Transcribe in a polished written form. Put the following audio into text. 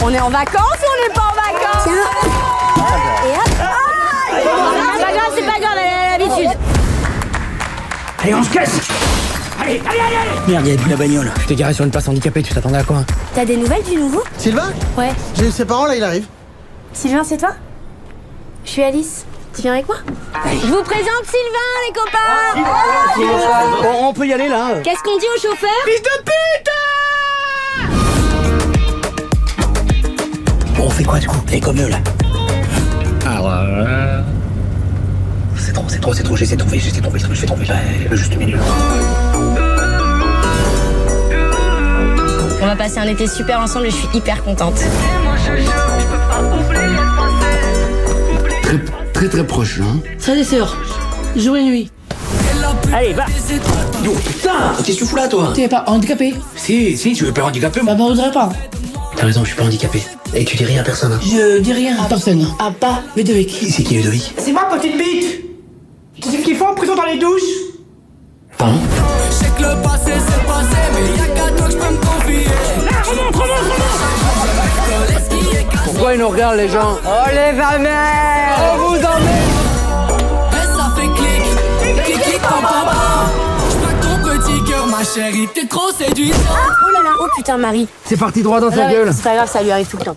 On est en vacances ou on n'est pas en vacances? Tiens. Et hop. C'est pas grave, elle a l'habitude. Allez, on se casse. Allez. Merde, il y avait plus la bagnole. Je t'ai garé sur une place handicapée, tu t'attendais à quoi? T'as des nouvelles du nouveau? Sylvain? Ouais. J'ai eu ses parents, là, il arrive. Sylvain, c'est toi? Je suis Alice. Tu viens avec moi? Je vous présente Sylvain, les copains. On peut y aller là. Qu'est-ce qu'on dit au chauffeur? Fils de pute! Bon, on fait quoi du coup? Les comme eux là. Alors, C'est trop, j'essaie de trouver, je fais trouver le juste milieu. On va passer un été super ensemble et je suis hyper contente. Très proche, hein. Frères et sœurs, jour et nuit. allez, va. Yo, putain, qu'est-ce que tu fous là toi? T'es pas handicapé? Si, tu veux pas handicaper moi? Bah, voudrais pas. T'as raison, je suis pas handicapé. Et tu dis rien à personne, hein? Je dis rien à personne. À pas Ludovic. C'est qui Ludovic? C'est ma petite bite. Tu sais ce qu'ils font en prison dans les douches? Pardon? Je sais que le passé c'est passé, mais y'a qu'à toi que je peux me confier. Pourquoi ils nous regardent les gens? Oh les valets! On vous emmène! Et ça fait clic, pam pam pam. J'plaque ton petit cœur, ma chérie, t'es trop séduisante. Oh là là, oh putain, Marie. C'est parti droit dans sa gueule. C'est pas grave, ça lui arrive tout le temps.